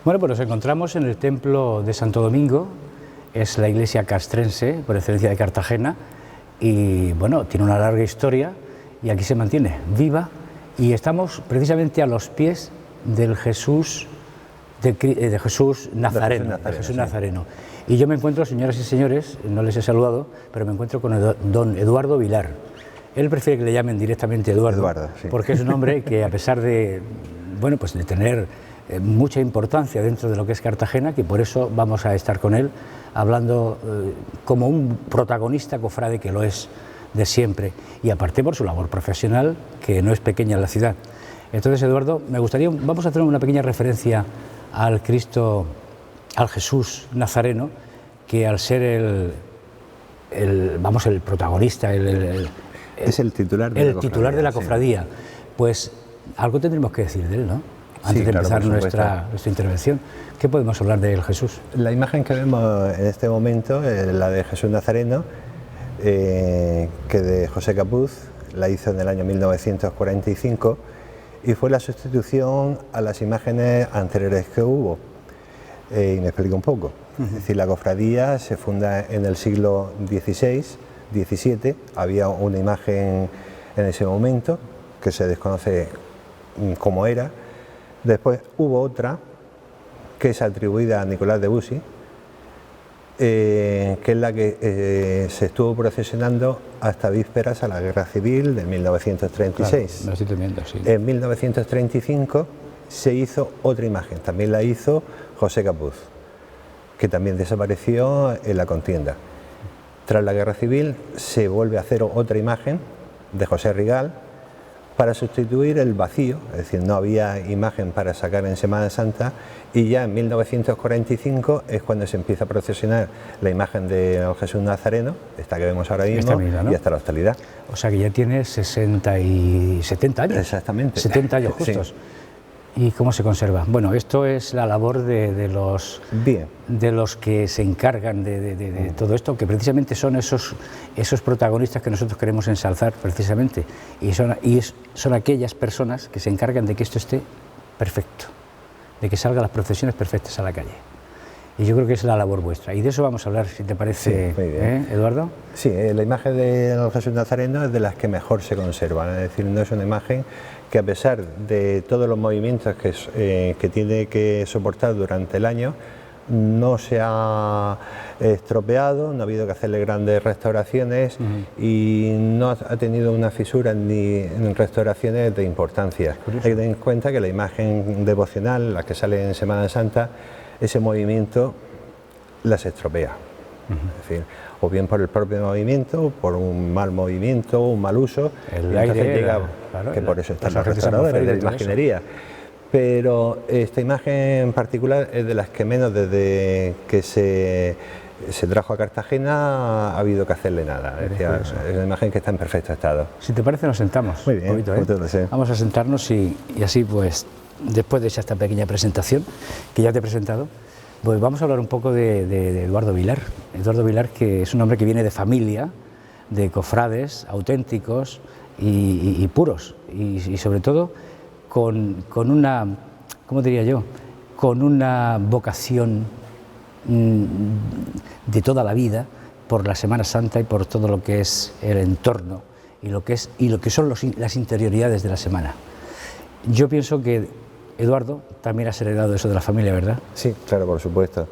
Bueno, pues nos encontramos en el templo de Santo Domingo, es la iglesia castrense por excelencia de Cartagena y bueno, tiene una larga historia y aquí se mantiene viva y estamos precisamente a los pies del Jesús de Jesús Nazareno, Nazareno. Y yo me encuentro, señoras y señores, no les he saludado, pero me encuentro con don Eduardo Vilar. Él prefiere que le llamen directamente Eduardo, sí, porque es un hombre que a pesar de, bueno, pues de tener mucha importancia dentro de lo que es Cartagena, que por eso vamos a estar con él hablando como un protagonista cofrade que lo es de siempre y aparte por su labor profesional que no es pequeña en la ciudad. Entonces, Eduardo, me gustaría, vamos a hacer una pequeña referencia al Cristo, al Jesús Nazareno, que al ser el protagonista, es el titular de la cofradía, sí. Pues algo tendremos que decir de él, ¿no? Antes de empezar nuestra intervención, ¿qué podemos hablar del Jesús? La imagen que vemos en este momento es la de Jesús Nazareno, que de José Capuz, la hizo en el año 1945 y fue la sustitución a las imágenes anteriores que hubo. Y me explico un poco. Es decir, la cofradía se funda en el siglo XVI, XVII, había una imagen en ese momento que se desconoce cómo era. Después hubo otra que es atribuida a Nicolás de Bussy, que es la que se estuvo procesionando hasta vísperas a la Guerra Civil de 1936. Claro, sí. En 1935 se hizo otra imagen, también la hizo José Capuz, que también desapareció en la contienda. Tras la Guerra Civil se vuelve a hacer otra imagen de José Rigal, para sustituir el vacío, es decir, no había imagen para sacar en Semana Santa y ya en 1945 es cuando se empieza a procesionar la imagen de Jesús Nazareno, esta que vemos ahora mismo, ¿no? Y hasta la actualidad. O sea que ya tiene 70 años. Exactamente. 70 años justos. Sí. ¿Y cómo se conserva? Bueno, esto es la labor de los que se encargan de todo esto, que precisamente son esos protagonistas que nosotros queremos ensalzar precisamente, y son aquellas personas que se encargan de que esto esté perfecto, de que salgan las procesiones perfectas a la calle. Y yo creo que es la labor vuestra, y de eso vamos a hablar, si te parece, sí, Eduardo. Sí, la imagen de Jesús Nazareno es de las que mejor se conservan, es decir, no es una imagen que a pesar de todos los movimientos que tiene que soportar durante el año, no se ha estropeado, no ha habido que hacerle grandes restauraciones y no ha tenido una fisura ni en restauraciones de importancia. Hay que tener en cuenta que la imagen devocional, la que sale en Semana Santa, ese movimiento las estropea. Es decir, o bien por el propio movimiento, por un mal movimiento, un mal uso, el aire, llega, claro, que por eso están los restauradores de imaginería. Pero esta imagen en particular es de las que menos, desde que se trajo a Cartagena, ha habido que hacerle nada. Es decir, es una imagen que está en perfecto estado. Si te parece, nos sentamos. Muy bien, un poquito, Vamos a sentarnos y así, pues, después de esta pequeña presentación que ya te he presentado, pues vamos a hablar un poco de Eduardo Vilar. Eduardo Vilar, que es un hombre que viene de familia, de cofrades auténticos y puros, y sobre todo con una, ¿cómo diría yo?, con una vocación de toda la vida por la Semana Santa y por todo lo que es el entorno y lo que son las interioridades de la semana. Yo pienso que Eduardo también has heredado eso de la familia, ¿verdad? Sí, claro, por supuesto.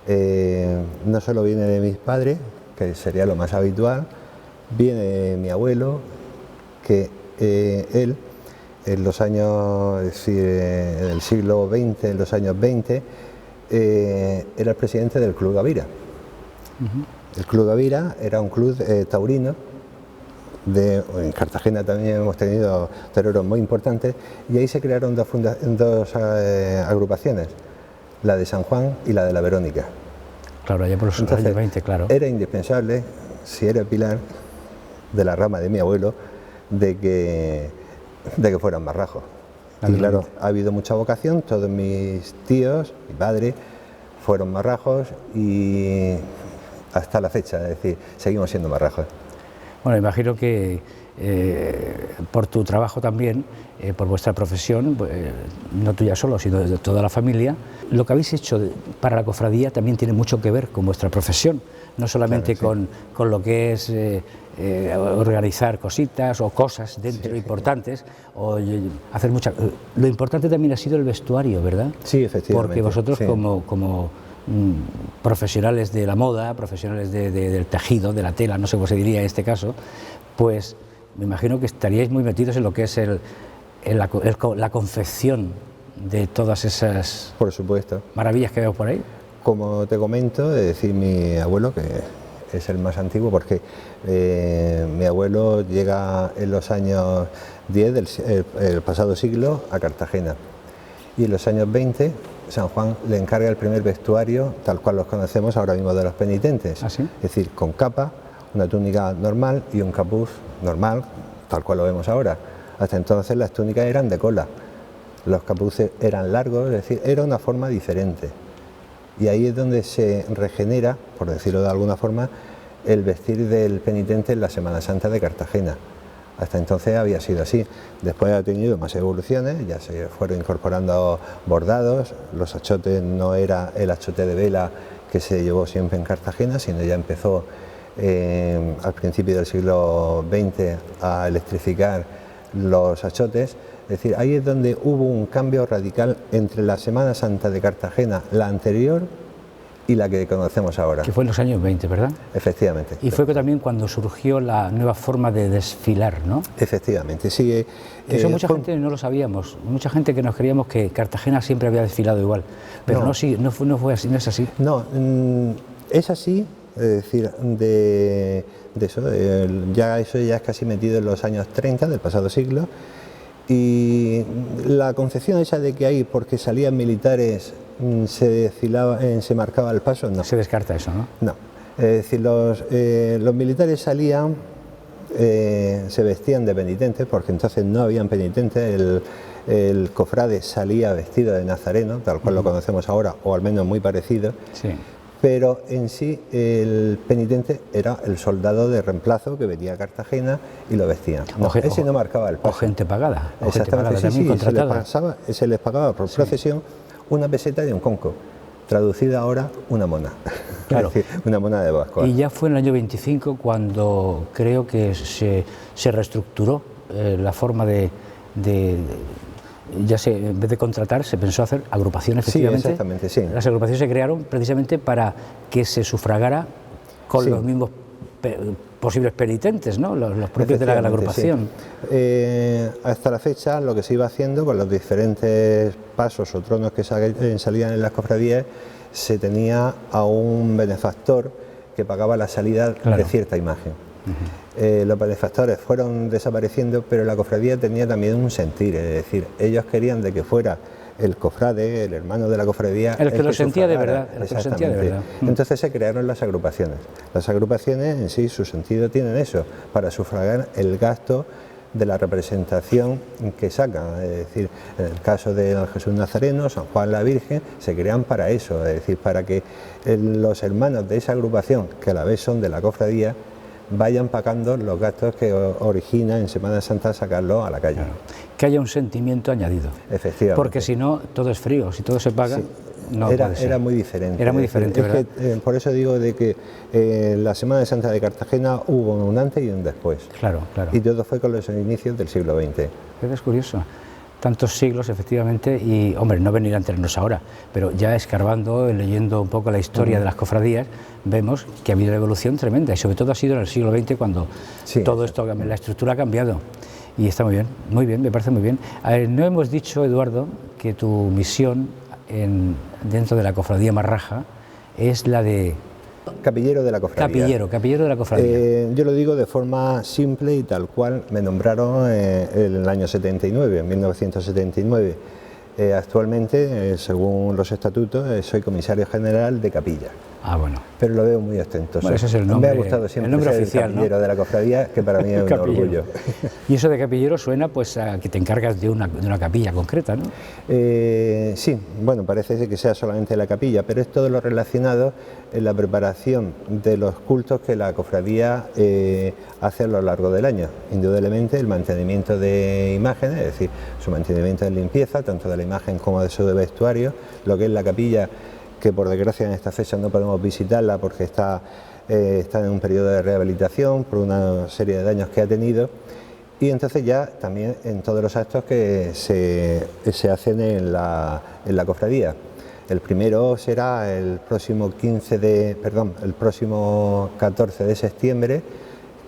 No solo viene de mis padres, que sería lo más habitual, viene de mi abuelo, que él, en los años, es decir, en el siglo XX, en los años 20, era el presidente del Club Gavira. El Club Gavira era un club taurino en Cartagena también hemos tenido toreros muy importantes, y ahí se crearon dos agrupaciones, la de San Juan y la de la Verónica. Claro, allá por los años 20, claro. Era indispensable, si era pilar de la rama de mi abuelo, de que fueran marrajos. Y claro, ha habido mucha vocación, todos mis tíos, mi padre, fueron marrajos y hasta la fecha, es decir, seguimos siendo marrajos. Bueno, imagino que por tu trabajo también, por vuestra profesión, no tuya solo, sino de toda la familia, lo que habéis hecho para la cofradía también tiene mucho que ver con vuestra profesión, no solamente claro, sí, con lo que es organizar cositas o cosas dentro importantes, o hacer muchas... Lo importante también ha sido el vestuario, ¿verdad? Sí, efectivamente. Porque vosotros como profesionales de la moda, profesionales del tejido, de la tela, no sé cómo se diría en este caso, pues me imagino que estaríais muy metidos en lo que es la confección de todas esas por supuesto maravillas que vemos por ahí. Como te comento, es decir, mi abuelo, que es el más antiguo, porque mi abuelo llega en los años 10 del pasado siglo a Cartagena, y en los años 20 San Juan le encarga el primer vestuario, tal cual los conocemos ahora mismo, de los penitentes. ¿Ah, sí? Es decir, con capa, una túnica normal y un capuz normal, tal cual lo vemos ahora. Hasta entonces las túnicas eran de cola, los capuces eran largos, es decir, era una forma diferente. Y ahí es donde se regenera, por decirlo de alguna forma, el vestir del penitente en la Semana Santa de Cartagena. Hasta entonces había sido así. Después ha tenido más evoluciones, ya se fueron incorporando bordados, los achotes no era el achote de vela que se llevó siempre en Cartagena, sino ya empezó al principio del siglo XX a electrificar los achotes. Es decir, ahí es donde hubo un cambio radical entre la Semana Santa de Cartagena, la anterior, y la que conocemos ahora. Que fue en los años 20, ¿verdad? Efectivamente. Y fue también cuando surgió la nueva forma de desfilar, ¿no? Efectivamente, sí. Eso mucha gente no lo sabíamos, mucha gente que nos creíamos que Cartagena siempre había desfilado igual, pero no fue así, no es así. No, es así, es decir, eso ya es casi metido en los años 30 del pasado siglo, y la concepción esa de que ahí, porque salían militares, se desfilaba, se marcaba el paso, no. Se descarta eso, ¿no? No, es decir, los militares salían, se vestían de penitentes, porque entonces no habían penitentes, el cofrade salía vestido de nazareno, tal cual lo conocemos ahora, o al menos muy parecido, sí. Pero en sí el penitente era el soldado de reemplazo que venía a Cartagena y lo vestían. No, ese no marcaba el paso. O gente pagada. Exactamente, gente pagada, sí, se les pagaba por procesión una peseta y un conco, traducida ahora una mona, claro. Es decir, una mona de Pascua. Y ya fue en el año 25 cuando creo que se reestructuró la forma en vez de contratar, se pensó hacer agrupaciones, efectivamente. Sí, exactamente, sí. Las agrupaciones se crearon precisamente para que se sufragara con los mismos posibles penitentes, ¿no? Los propios de la agrupación. Sí. Hasta la fecha, lo que se iba haciendo con los diferentes pasos o tronos que salían en las cofradías, se tenía a un benefactor que pagaba la salida de cierta imagen. Los benefactores fueron desapareciendo, pero la cofradía tenía también un sentir, es decir, ellos querían de que fuera el cofrade, el hermano de la cofradía, el que lo sentía de verdad. Entonces se crearon las agrupaciones. Las agrupaciones en sí, su sentido tienen eso, para sufragar el gasto de la representación que sacan, es decir, en el caso de Jesús Nazareno, San Juan la Virgen, se crean para eso, es decir, para que los hermanos de esa agrupación, que a la vez son de la cofradía, vayan pagando los gastos que origina en Semana Santa sacarlo a la calle. Claro. Que haya un sentimiento añadido. Efectivamente. Porque si no, todo es frío, si todo se paga, no puede ser. Era muy diferente. Era muy diferente, ¿verdad? Por eso digo de que la Semana Santa de Cartagena hubo un antes y un después. Claro, claro. Y todo fue con los inicios del siglo XX. Es curioso. Tantos siglos, efectivamente, y, hombre, no venir a enterarnos ahora, pero ya escarbando, leyendo un poco la historia de las cofradías, vemos que ha habido una evolución tremenda, y sobre todo ha sido en el siglo XX cuando todo esto, la estructura ha cambiado, y está muy bien, me parece muy bien. No hemos dicho, Eduardo, que tu misión dentro de la cofradía Marraja es la de Capillero de la cofradía. Capillero de la cofradía. Yo lo digo de forma simple y tal cual me nombraron en el año 79, en 1979. Actualmente, según los estatutos, soy comisario general de capilla. Ah, bueno. Pero lo veo muy ostentoso. Bueno, ese es el nombre, me ha gustado siempre el nombre ser oficial, el capillero, ¿no?, de la cofradía, que para mí es un orgullo. Y eso de capillero suena pues a que te encargas de una capilla concreta, ¿no? Sí, bueno, parece que sea solamente la capilla, pero es todo lo relacionado en la preparación de los cultos que la cofradía hace a lo largo del año. Indudablemente el mantenimiento de imágenes, es decir, su mantenimiento de limpieza, tanto de la imagen como de su vestuario, lo que es la capilla, que por desgracia en esta fecha no podemos visitarla porque está en un periodo de rehabilitación por una serie de daños que ha tenido, y entonces ya también en todos los actos que se hacen en la cofradía. El primero será el próximo 14 de septiembre,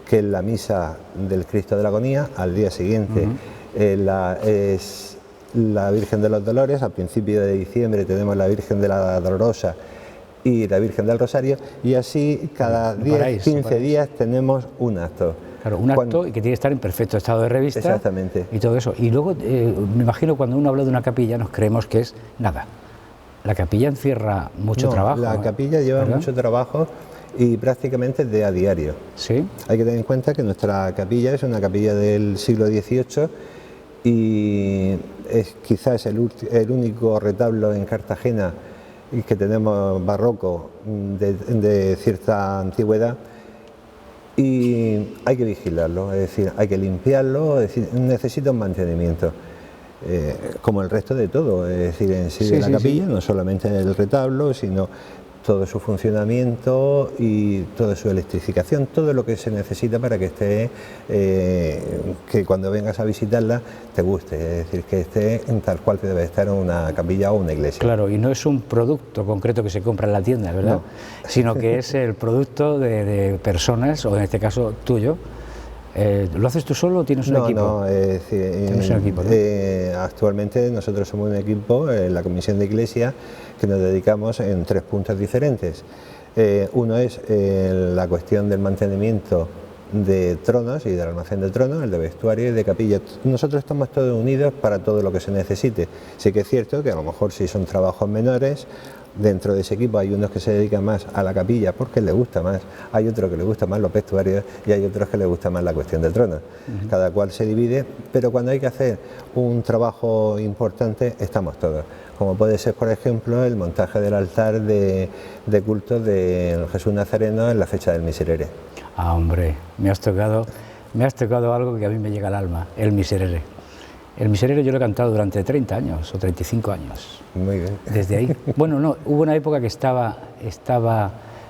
que es la misa del Cristo de la Agonía. Al día siguiente es la Virgen de los Dolores. A principios de diciembre tenemos la Virgen de la Dolorosa y la Virgen del Rosario, y así cada 10-15 días tenemos un acto. Claro, un acto y que tiene que estar en perfecto estado de revista. Exactamente. Y todo eso. Y luego, me imagino, cuando uno habla de una capilla nos creemos que es nada. La capilla encierra mucho trabajo. La capilla lleva mucho trabajo y prácticamente de a diario. ¿Sí? Hay que tener en cuenta que nuestra capilla es una capilla del siglo XVIII y es quizás el único retablo en Cartagena que tenemos barroco de cierta antigüedad, y hay que vigilarlo, es decir, hay que limpiarlo, es decir, necesita un mantenimiento, como el resto de todo, es decir, en sí, de la capilla, no solamente el retablo, sino todo su funcionamiento y toda su electrificación, todo lo que se necesita para que esté, que cuando vengas a visitarla te guste, es decir, que esté en tal cual que debe estar en una capilla o una iglesia. Claro, y no es un producto concreto que se compra en la tienda, ¿verdad? No. Sino que es el producto de personas, o en este caso tuyo. ¿Lo haces tú solo o tienes un equipo? No, ¿Tienes un equipo, no? Actualmente nosotros somos un equipo en la Comisión de Iglesia que nos dedicamos en 3 puntos diferentes. Uno es la cuestión del mantenimiento de tronos y del almacén de tronos, el de vestuario y de capilla. Nosotros estamos todos unidos para todo lo que se necesite. Sí que es cierto que a lo mejor si son trabajos menores, dentro de ese equipo hay unos que se dedican más a la capilla porque les gusta más, hay otros que les gusta más los vestuarios y hay otros que les gusta más la cuestión del trono. Cada cual se divide, pero cuando hay que hacer un trabajo importante estamos todos, como puede ser, por ejemplo, el montaje del altar de culto de Jesús Nazareno en la fecha del Miserere. Ah, hombre, me has tocado algo que a mí me llega al alma, el Miserere. El Miserere yo lo he cantado durante 30 años o 35 años. Muy bien. Desde ahí. Bueno, no, hubo una época que estaba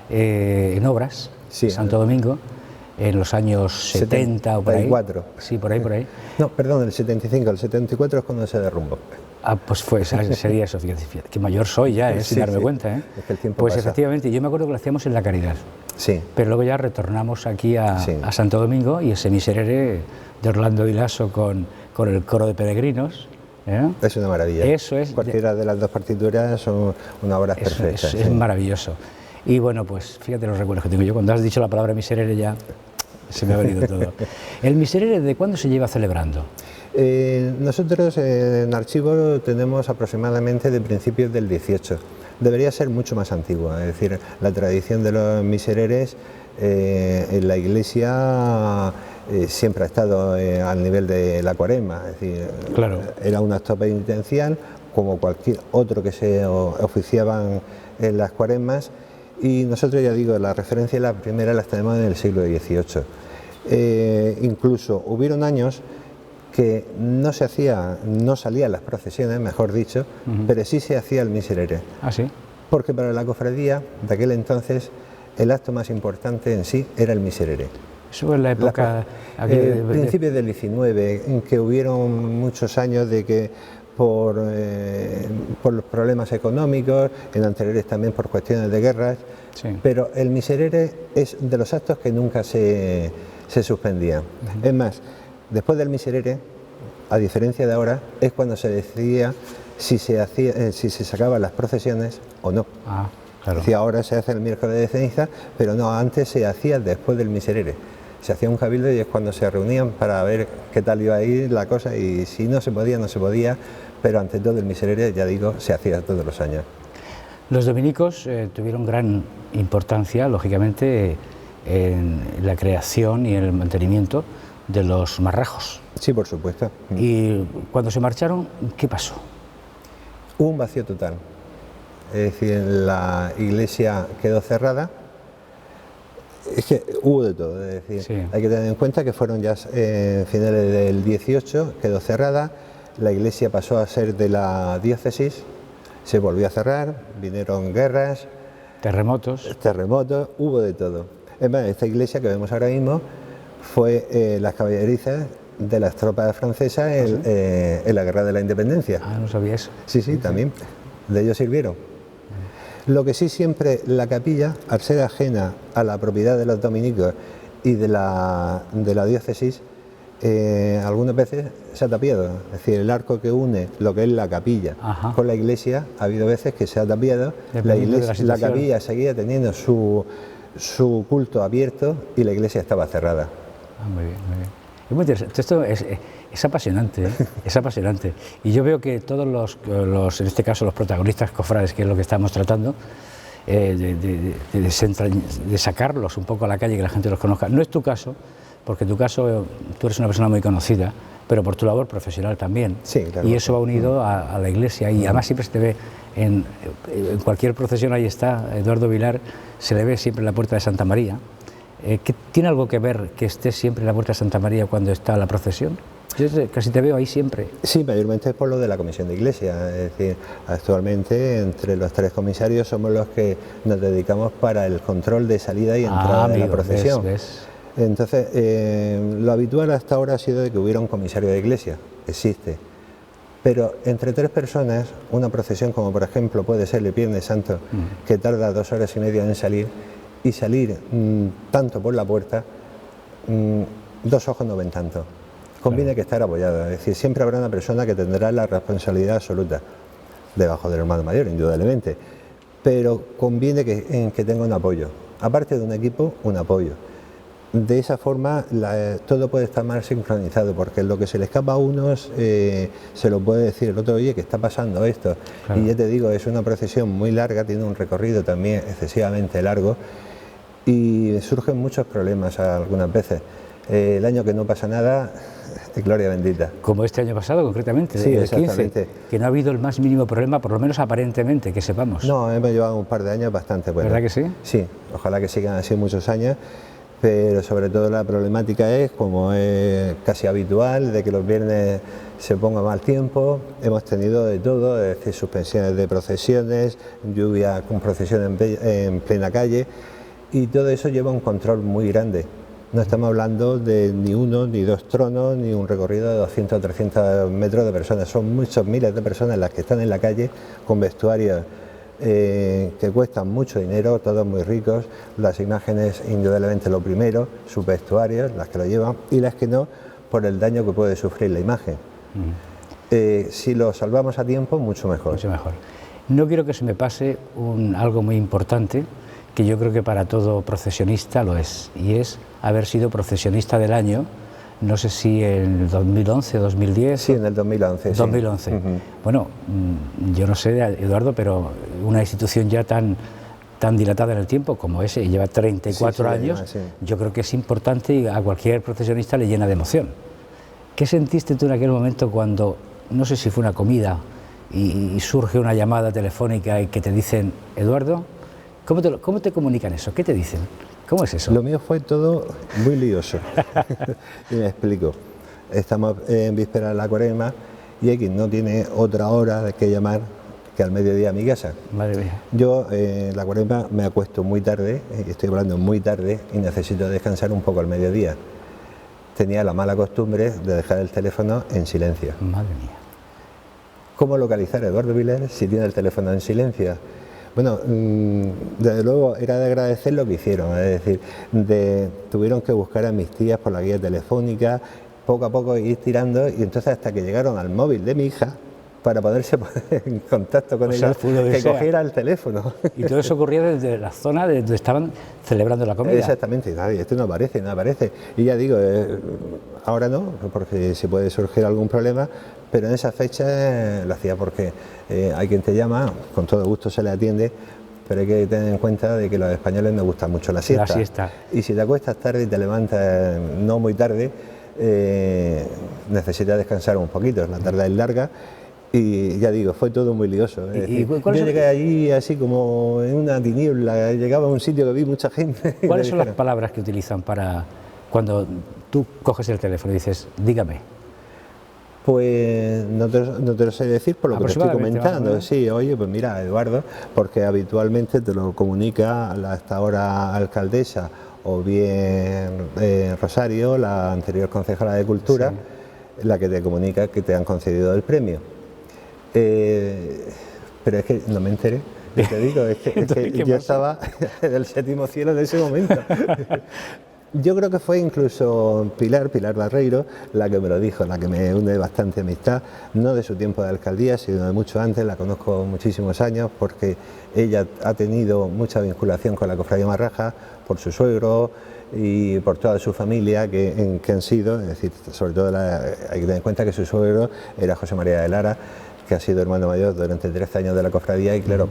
en obras, sí, Santo Domingo, en los años 70 o por ahí. 74. Sí, por ahí. No, perdón, el 75, el 74 es cuando se derrumbó. Ah, pues sería eso, fíjate, que mayor soy ya, sin darme cuenta. Es que el tiempo pues pasa. Efectivamente, yo me acuerdo que lo hacíamos en La Caridad. Sí. Pero luego ya retornamos aquí a Santo Domingo, y ese Miserere de Orlando Di Lasso con el coro de peregrinos. Es una maravilla. Eso es. Cualquiera de las dos partituras son una obra perfecta. Es maravilloso. Y bueno, pues fíjate los recuerdos que tengo yo. Cuando has dicho la palabra Miserere ya se me ha venido todo. ¿El Miserere de cuándo se lleva celebrando? Nosotros en archivo tenemos aproximadamente de principios del 18. Debería ser mucho más antiguo, es decir, la tradición de los misereres en la Iglesia siempre ha estado al nivel de la Cuaresma, es decir, claro, era un acto penitencial como cualquier otro que se oficiaban en las Cuaresmas, y nosotros, ya digo, la referencia la primera las tenemos en el siglo XVIII. Incluso hubieron años que no salían las procesiones, mejor dicho, pero sí se hacía el Miserere. ¿Ah, sí? Porque para la cofradía de aquel entonces el acto más importante en sí era el Miserere. Eso es la época... principios del 19, en que hubieron muchos años de que por los problemas económicos, en anteriores también por cuestiones de guerras, pero el Miserere es de los actos que nunca se suspendían. Es más, después del Miserere, a diferencia de ahora, es cuando se decidía si se sacaban las procesiones o no. Claro. Es decir, ahora se hace el miércoles de ceniza, pero no, antes se hacía después del miserere. Se hacía un cabildo y es cuando se reunían para ver qué tal iba a ir la cosa, y si no se podía, no se podía, pero ante todo el miserere, ya digo, se hacía todos los años. Los dominicos tuvieron gran importancia, lógicamente, en la creación y en el mantenimiento de los marrajos. Sí, por supuesto. Y cuando se marcharon, ¿qué pasó? Hubo un vacío total. Es decir, la iglesia quedó cerrada. Es que hubo de todo, es decir, Sí. hay que tener en cuenta que fueron ya finales del 18, quedó cerrada, la iglesia pasó a ser de la diócesis, se volvió a cerrar, vinieron guerras, Terremotos. terremotos, hubo de todo. Es más, esta iglesia que vemos ahora mismo fue las caballerizas de las tropas francesas en la Guerra de la Independencia. Ah, no sabía eso. Sí, sí, también, de ellos sirvieron. Lo que sí, siempre la capilla, al ser ajena a la propiedad de los dominicos y de la diócesis, algunas veces se ha tapiado. Es decir, el arco que une lo que es la capilla con la iglesia, ha habido veces que se ha tapiado. La capilla seguía teniendo su culto abierto y la iglesia estaba cerrada. Ah, muy bien, muy bien. Es muy interesante. Esto es apasionante, ¿eh? Es apasionante. Y yo veo que todos en este caso los protagonistas cofrades, que es lo que estamos tratando, de sacarlos un poco a la calle, que la gente los conozca. No es tu caso, porque en tu caso tú eres una persona muy conocida, pero por tu labor profesional también. Sí, claro. Y eso va unido a la iglesia, y además siempre se te ve en cualquier procesión, ahí está Eduardo Vilar, se le ve siempre en la puerta de Santa María. ¿Tiene algo que ver que estés siempre en la puerta de Santa María cuando está la procesión? Yo casi te veo ahí siempre. Sí, mayormente es por lo de la comisión de iglesia. Es decir, actualmente entre los 3 comisarios somos los que nos dedicamos para el control de salida y entrada de la procesión. ¿Ves? Entonces, lo habitual hasta ahora ha sido de que hubiera un comisario de iglesia, existe. Pero entre 3 personas, una procesión como por ejemplo puede ser el Viernes Santo, que tarda 2 horas y media en salir, y salir tanto por la puerta, 2 ojos no ven tanto. Conviene que estar apoyado, es decir, siempre habrá una persona que tendrá la responsabilidad absoluta, debajo del hermano mayor, indudablemente, pero conviene que tenga un apoyo, aparte de un equipo, un apoyo. De esa forma todo puede estar más sincronizado, porque lo que se le escapa a unos se lo puede decir el otro, oye, que está pasando esto. Claro. Y ya te digo, es una procesión muy larga, tiene un recorrido también excesivamente largo y surgen muchos problemas algunas veces. El año que no pasa nada, gloria bendita. Como este año pasado, concretamente, sí, el exactamente. 15, que no ha habido el más mínimo problema, por lo menos aparentemente, que sepamos. No, hemos llevado un par de años bastante buenos. ¿Verdad que sí? Sí, ojalá que sigan así muchos años, pero sobre todo la problemática es, como es casi habitual, de que los viernes se ponga mal tiempo. Hemos tenido de todo, es decir, suspensiones de procesiones, lluvia con procesiones en plena calle, y todo eso lleva un control muy grande. No estamos hablando de ni 1 ni 2 tronos, ni un recorrido de 200 o 300 metros de personas. Son muchos miles de personas las que están en la calle con vestuarios que cuestan mucho dinero, todos muy ricos. Las imágenes, indudablemente lo primero, sus vestuarios, las que lo llevan, y las que no, por el daño que puede sufrir la imagen. Si lo salvamos a tiempo, mucho mejor. Mucho mejor. No quiero que se me pase algo muy importante, que yo creo que para todo procesionista lo es, y es haber sido procesionista del año, no sé si en el 2011 o 2010. Sí, en el 2011. 2011. Sí. Bueno, yo no sé, Eduardo, pero una institución ya tan dilatada en el tiempo como ese, y lleva 34 años, sí. Yo creo que es importante y a cualquier procesionista le llena de emoción. ¿Qué sentiste tú en aquel momento cuando, no sé si fue una comida, y surge una llamada telefónica y que te dicen, Eduardo, ¿cómo te comunican eso? ¿Qué te dicen? ¿Cómo es eso? Lo mío fue todo muy lioso. Y me explico. Estamos en víspera de la Cuaresma y X no tiene otra hora que llamar que al mediodía a mi casa. Madre mía. Yo la Cuaresma me acuesto muy tarde, estoy hablando muy tarde, y necesito descansar un poco al mediodía. Tenía la mala costumbre de dejar el teléfono en silencio. Madre mía. ¿Cómo localizar a Eduardo Vilar si tiene el teléfono en silencio? Bueno, desde luego era de agradecer lo que hicieron, es decir, tuvieron que buscar a mis tías por la guía telefónica, poco a poco ir tirando, y entonces hasta que llegaron al móvil de mi hija, para poderse poner en contacto con ella, que cogiera el teléfono. Y todo eso ocurría desde la zona de donde estaban celebrando la comida. Exactamente, esto no aparece. Y ya digo, ahora no, porque si puede surgir algún problema, pero en esa fecha lo hacía porque hay quien te llama, con todo gusto se le atiende, pero hay que tener en cuenta de que los españoles nos gusta mucho la siesta. La siesta. Y si te acuestas tarde y te levantas no muy tarde, necesitas descansar un poquito, la tarde es larga. Y ya digo, fue todo muy lioso. Yo llegué allí así como en una tiniebla, llegaba a un sitio que vi mucha gente. ¿Cuáles son las palabras que utilizan para cuando tú coges el teléfono y dices, dígame? Pues no te lo sé decir por lo que te estoy comentando. Sí, oye, pues mira, Eduardo, porque habitualmente te lo comunica hasta ahora alcaldesa o bien Rosario, la anterior concejala de Cultura, sí, la que te comunica que te han concedido el premio. Pero es que no me enteré, te digo, es que yo estaba en el séptimo cielo en ese momento. Yo creo que fue incluso Pilar Barreiro la que me lo dijo, la que me une bastante amistad, no de su tiempo de alcaldía, sino de mucho antes, la conozco muchísimos años porque ella ha tenido mucha vinculación con la Cofradía Marraja, por su suegro y por toda su familia que han sido, es decir, sobre todo hay que tener en cuenta que su suegro era José María de Lara, que ha sido hermano mayor durante 13 años de la cofradía y claro,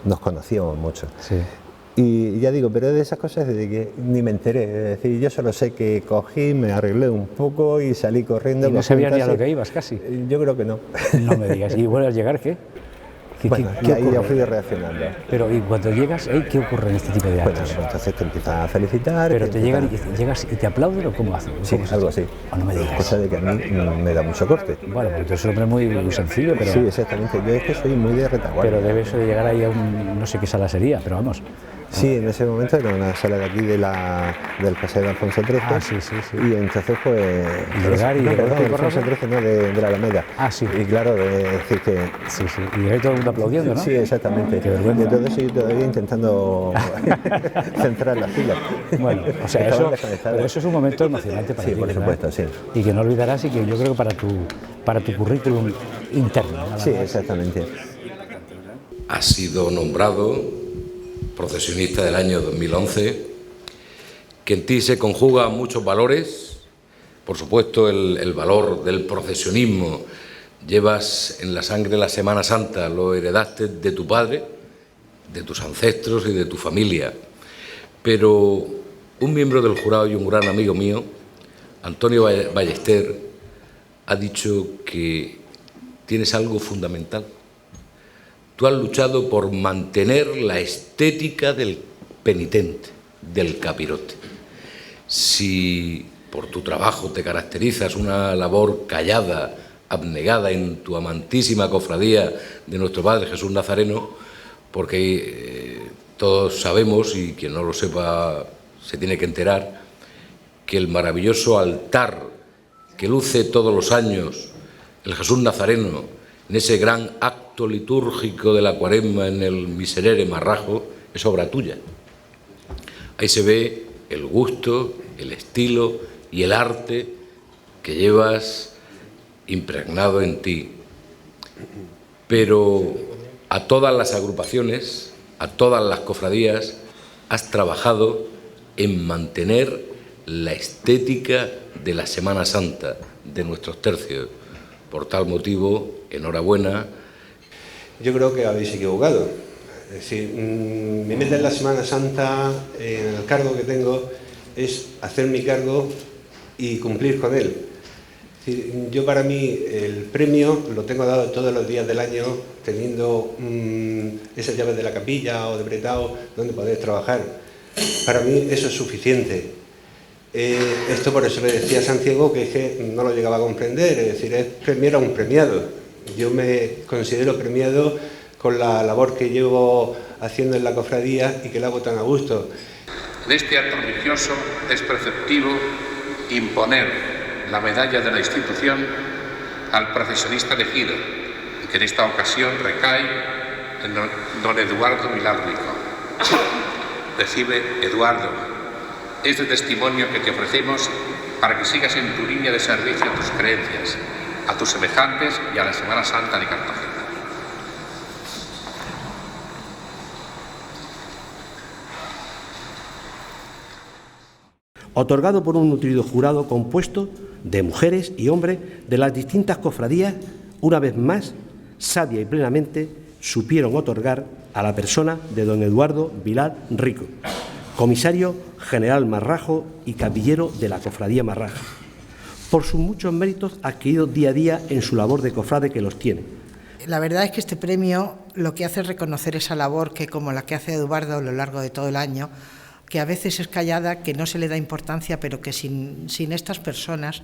nos conocíamos mucho. Sí. Y ya digo, pero de esas cosas de que ni me enteré, es decir, yo solo sé que cogí, me arreglé un poco y salí corriendo. ¿Y no sabías ni a lo que ibas casi? Yo creo que no. No me digas, ¿y vuelves a llegar qué? Bueno, y ahí ya fui reaccionando. Pero y cuando llegas, ¿qué ocurre en este tipo de actos? Bueno, entonces te empiezan a felicitar. ¿Pero te llegas y te aplauden o cómo hacen? Sí, algo así. No me digas. Cosa de que a mí me da mucho corte. Bueno, porque tú eres un hombre muy sencillo, pero... Sí, exactamente. Yo es que soy muy de retaguardia. Pero debes de llegar ahí a no sé qué sala sería, pero vamos. Sí, en ese momento era una sala de aquí del Paseo de Alfonso XIII. Ah, sí. Y entonces pues... Llegar y... No, perdón, Alfonso XIII no, de la Alameda. Ah, sí. Y claro, decir que... Sí, y ahí todo el mundo aplaudiendo, ¿no? Sí, exactamente. Qué vergüenza. Y entonces yo todavía intentando centrar la fila. Bueno, o sea, pero eso es un momento emocionante para ti. Sí, por supuesto, sí. Y que no olvidarás y que yo creo que para tu currículum interno. Sí, exactamente. Ha sido nombrado procesionista del año 2011, que en ti se conjugan muchos valores, por supuesto el valor del procesionismo, llevas en la sangre la Semana Santa, lo heredaste de tu padre, de tus ancestros y de tu familia, pero un miembro del jurado y un gran amigo mío, Antonio Ballester, ha dicho que tienes algo fundamental. Tú has luchado por mantener la estética del penitente, del capirote. Si por tu trabajo te caracterizas una labor callada, abnegada en tu amantísima cofradía de nuestro Padre Jesús Nazareno, porque todos sabemos, y quien no lo sepa se tiene que enterar, que el maravilloso altar que luce todos los años el Jesús Nazareno, en ese gran acto litúrgico de la Cuaresma en el Miserere Marrajo, es obra tuya. Ahí se ve el gusto, el estilo y el arte que llevas impregnado en ti. Pero a todas las agrupaciones, a todas las cofradías, has trabajado en mantener la estética de la Semana Santa, de nuestros tercios. Por tal motivo, enhorabuena. Yo creo que habéis equivocado. Es decir, mi meta en la Semana Santa, en el cargo que tengo, es hacer mi cargo y cumplir con él. Es decir, yo para mí el premio lo tengo dado todos los días del año, teniendo esas llaves de la capilla o de Bretao donde poder trabajar. Para mí eso es suficiente. Esto por eso le decía a Santiago que es que no lo llegaba a comprender, es decir, es premiar a un premiado. Yo me considero premiado con la labor que llevo haciendo en la cofradía y que la hago tan a gusto. En este acto religioso es preceptivo imponer la medalla de la institución al procesionista elegido, que en esta ocasión recae en don Eduardo Vilarrico. Recibe, Eduardo, este testimonio que te ofrecemos para que sigas en tu línea de servicio a tus creencias, a tus semejantes y a la Semana Santa de Cartagena. Otorgado por un nutrido jurado compuesto de mujeres y hombres de las distintas cofradías, una vez más, sabia y plenamente, supieron otorgar a la persona de don Eduardo Vilar Rico, comisario general Marrajo y capillero de la Cofradía Marraja, por sus muchos méritos adquiridos día a día en su labor de cofrade que los tiene. La verdad es que este premio lo que hace es reconocer esa labor que, como la que hace Eduardo a lo largo de todo el año, que a veces es callada, que no se le da importancia, pero que sin estas personas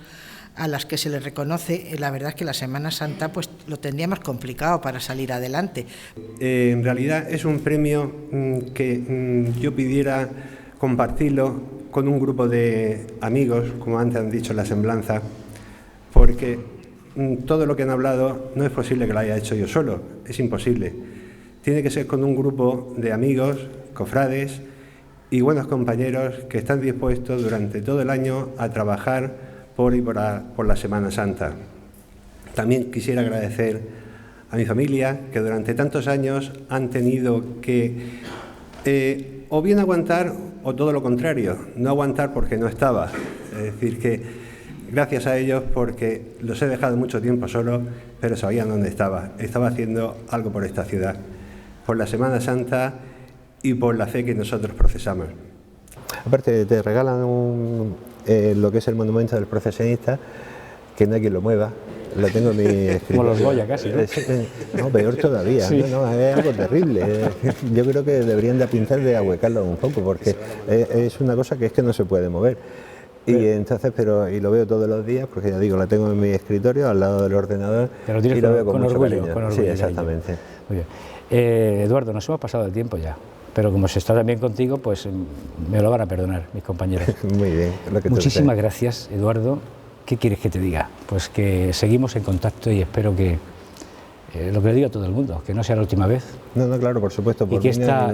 a las que se les reconoce, la verdad es que la Semana Santa pues lo tendría más complicado para salir adelante. En realidad es un premio que yo pidiera compartirlo con un grupo de amigos, como antes han dicho en la semblanza, porque todo lo que han hablado no es posible que lo haya hecho yo solo, es imposible. Tiene que ser con un grupo de amigos, cofrades y buenos compañeros que están dispuestos durante todo el año a trabajar por la Semana Santa. También quisiera agradecer a mi familia, que durante tantos años han tenido que o bien aguantar o todo lo contrario, no aguantar porque no estaba. Es decir, que gracias a ellos, porque los he dejado mucho tiempo solos, pero sabían dónde estaba. Estaba haciendo algo por esta ciudad, por la Semana Santa y por la fe que nosotros procesamos. Aparte te regalan lo que es el monumento del procesionista, que no hay quien lo mueva. Lo tengo en mi escritorio. Como los Goya casi, ¿no? No, peor todavía. Sí. No, es algo terrible. Yo creo que deberían de pintar de ahuecarlo un poco, porque es una cosa que es que no se puede mover. Y entonces, y lo veo todos los días, porque ya digo, la tengo en mi escritorio, al lado del ordenador, y lo veo con mucho orgullo, cariño. con orgullo. Sí, exactamente. Muy bien. Eduardo, nos hemos pasado el tiempo ya, pero como se está también contigo, pues me lo van a perdonar mis compañeros. Muy bien. Muchísimas gracias, Eduardo. ¿Qué quieres que te diga? Pues que seguimos en contacto y espero que, lo que le digo a todo el mundo, que no sea la última vez. No, claro, por supuesto. Y que esta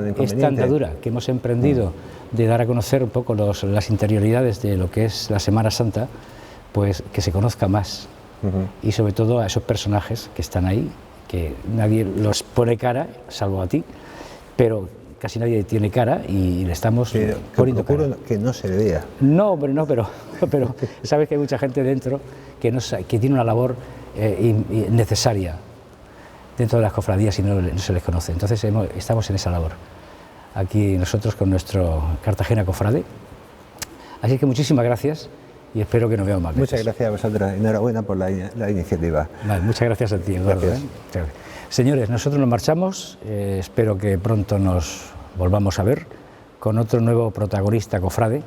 andadura que hemos emprendido de dar a conocer un poco las interioridades de lo que es la Semana Santa, pues que se conozca más. Y sobre todo a esos personajes que están ahí, que nadie los pone cara, salvo a ti, pero casi nadie tiene cara y le estamos poniendo cara. Que no se vea. No, pero sabes que hay mucha gente dentro que tiene una labor necesaria dentro de las cofradías y no se les conoce. Entonces estamos en esa labor, aquí nosotros con nuestro Cartagena Cofrade. Así que muchísimas gracias y espero que nos veamos más veces. Muchas gracias a vosotros, enhorabuena por la iniciativa. Vale, muchas gracias a ti, Eduardo. Señores, nosotros nos marchamos, espero que pronto nos volvamos a ver con otro nuevo protagonista cofrade,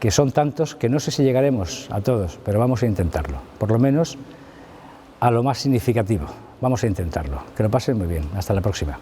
que son tantos que no sé si llegaremos a todos, pero vamos a intentarlo, por lo menos a lo más significativo, vamos a intentarlo. Que lo pasen muy bien, hasta la próxima.